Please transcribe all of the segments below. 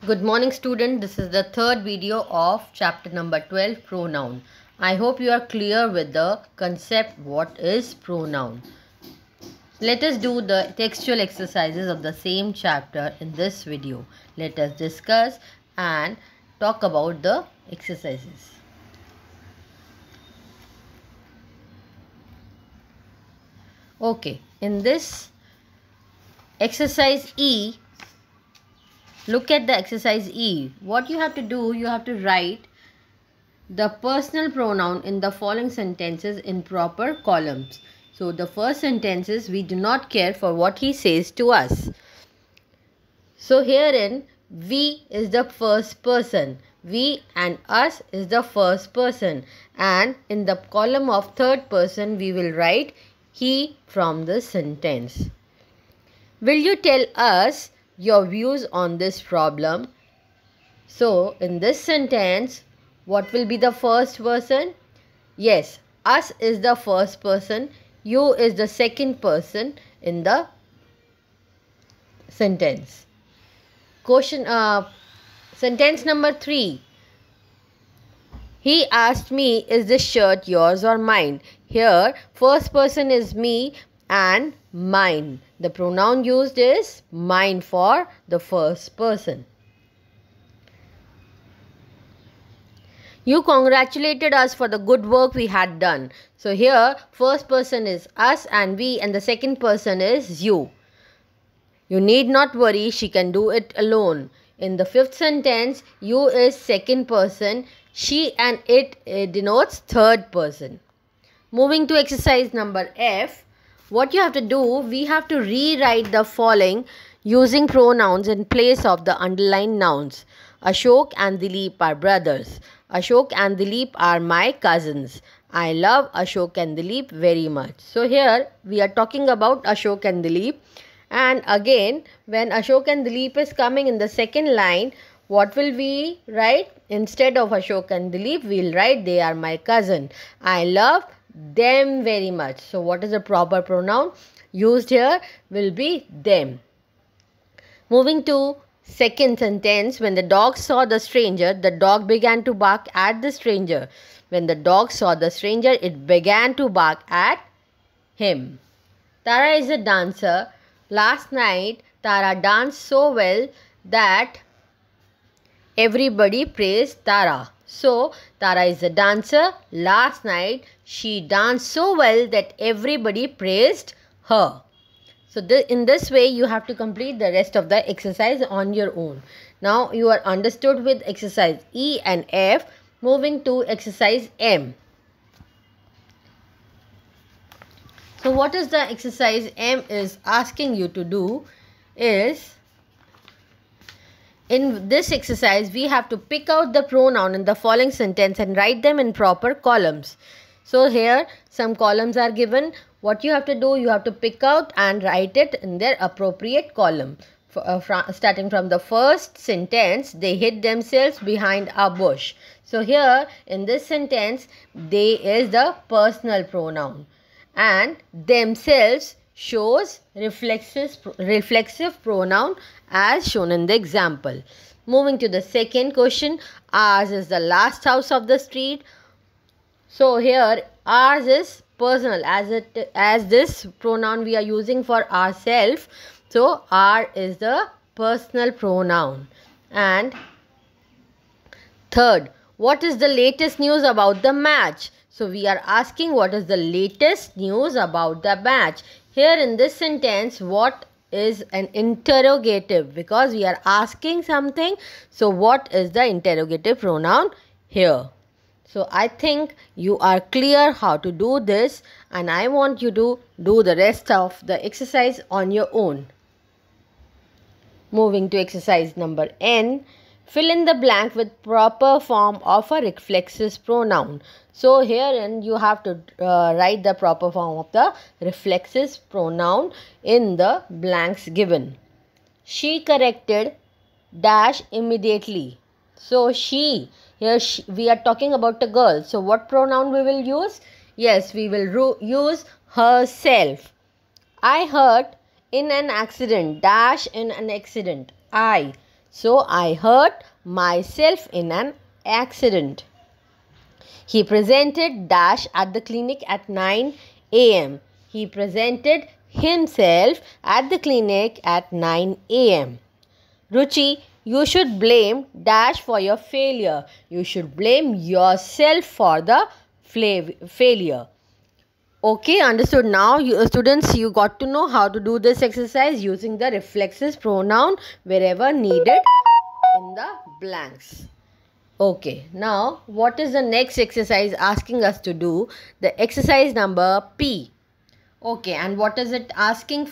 Good morning student, this is the third video of chapter number 12 pronoun. I hope you are clear with the concept what is pronoun. Let us do the textual exercises of the same chapter in this video. Let us discuss and talk about the exercises. Okay, in this exercise E, look at the exercise E. What you have to do, you have to write the personal pronoun in the following sentences in proper columns. So the first sentence is, we do not care for what he says to us. So herein, we is the first person. We and us is the first person. And in the column of third person, we will write he from the sentence. Will you tell us your views on this problem? So in this sentence, what will be the first person? Yes, us is the first person, you is the second person in the sentence. Sentence number 3. He asked me, is this shirt yours or mine? Here, first person is me and mine. The pronoun used is mine for the first person. You congratulated us for the good work we had done. So here, first person is us and we, and the second person is you. You need not worry, she can do it alone. In the fifth sentence, you is second person, she and it denotes third person. Moving to exercise number F, what you have to do, we have to rewrite the following using pronouns in place of the underlined nouns. Ashok and Dilip are brothers. Ashok and Dilip are my cousins. I love Ashok and Dilip very much. So here we are talking about Ashok and Dilip. And again, when Ashok and Dilip is coming in the second line, what will we write? Instead of Ashok and Dilip, we will write they are my cousin. I love them very much. So what is the proper pronoun used here? Will be them. Moving to second sentence, when the dog saw the stranger, the dog began to bark at the stranger. When the dog saw the stranger, it began to bark at him. Tara is a dancer. Last night, Tara danced so well that everybody praised Tara. So, Tara is a dancer. Last night, she danced so well that everybody praised her. So, in this way, you have to complete the rest of the exercise on your own. Now, you are understood with exercise E and F. Moving to exercise M. So, what is the exercise M is asking you to do is, in this exercise, we have to pick out the pronoun in the following sentence and write them in proper columns. So here some columns are given. What you have to do, you have to pick out and write it in their appropriate column. Starting from the first sentence, they hid themselves behind a bush. So here in this sentence, they is the personal pronoun and themselves shows reflexive pronoun as shown in the example. Moving to the second question, ours is the last house of the street. So here ours is personal as this pronoun we are using for ourselves. So our is the personal pronoun. And third, what is the latest news about the match? So we are asking what is the latest news about the match. Here in this sentence, what is an interrogative? Because we are asking something. So what is the interrogative pronoun here? So I think you are clear how to do this, and I want you to do the rest of the exercise on your own. Moving to exercise number N. Fill in the blank with proper form of a reflexive pronoun. So herein you have to write the proper form of the reflexive pronoun in the blanks given. She corrected dash immediately. So she, here we are talking about a girl. So what pronoun we will use? Yes, we will use herself. I hurt in an accident dash in an accident. I. So I hurt myself in an accident. He presented dash at the clinic at 9 a.m. He presented himself at the clinic at 9 a.m. Ruchi, you should blame dash for your failure. You should blame yourself for the failure. Okay, understood. Now, students, you got to know how to do this exercise using the reflexive pronoun wherever needed in the blanks. Okay, now what is the next exercise asking us to do? The exercise number P. Okay, and what is it asking?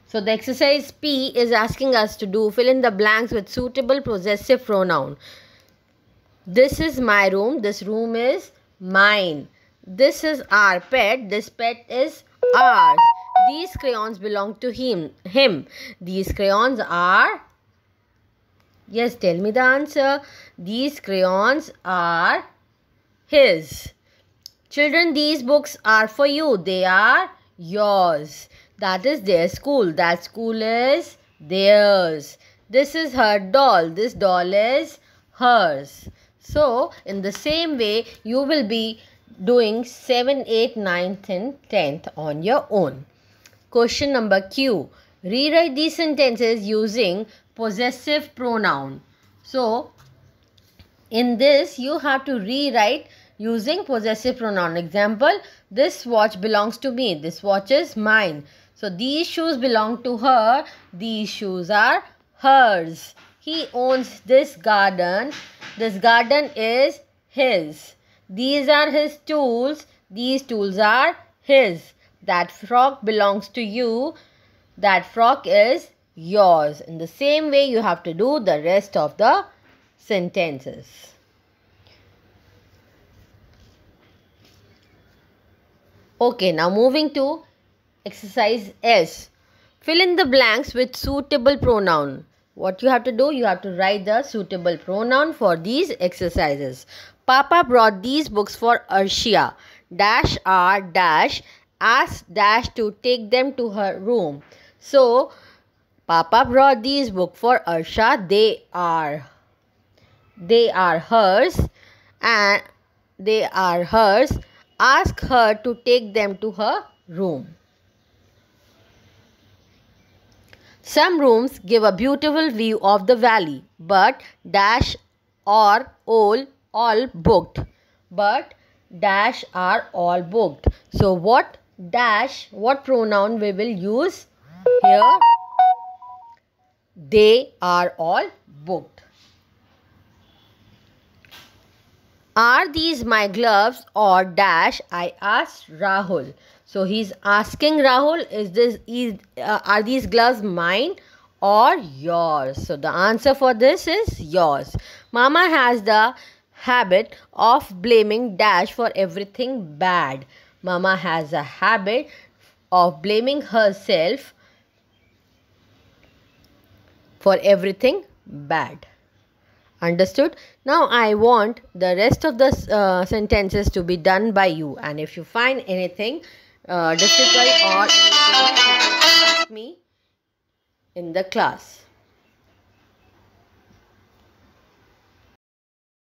So the exercise P is asking us to do fill in the blanks with suitable possessive pronoun. This is my room. This room is mine. This is our pet. This pet is ours. These crayons belong to him. These crayons are... Yes, tell me the answer. These crayons are his. Children, these books are for you. They are yours. That is their school. That school is theirs. This is her doll. This doll is hers. So, in the same way, you will be doing 7, 8, 9th and 10th on your own. Question number Q. Rewrite these sentences using possessive pronoun. So, in this, you have to rewrite using possessive pronoun. Example, this watch belongs to me. This watch is mine. So, these shoes belong to her. These shoes are hers. He owns this garden. This garden is his. These are his tools. These tools are his. That frock belongs to you. That frock is yours. In the same way, you have to do the rest of the sentences. Okay, now moving to exercise S. Fill in the blanks with suitable pronoun. What you have to do? You have to write the suitable pronoun for these exercises. Papa brought these books for Arshia. Dash R dash asked dash to take them to her room. So, Papa brought these books for Arsha. They are hers and they are hers. Ask her to take them to her room. Some rooms give a beautiful view of the valley, but dash or all booked. But dash are all booked. So what pronoun we will use here? They are all booked. Are these my gloves or dash? I asked Rahul. So he's asking Rahul, are these gloves mine or yours? So the answer for this is yours. Mama has the habit of blaming dash for everything bad. Mama has a habit of blaming herself for everything bad. Understood? Now I want the rest of the sentences to be done by you, and if you find anything difficult or ask me in the class.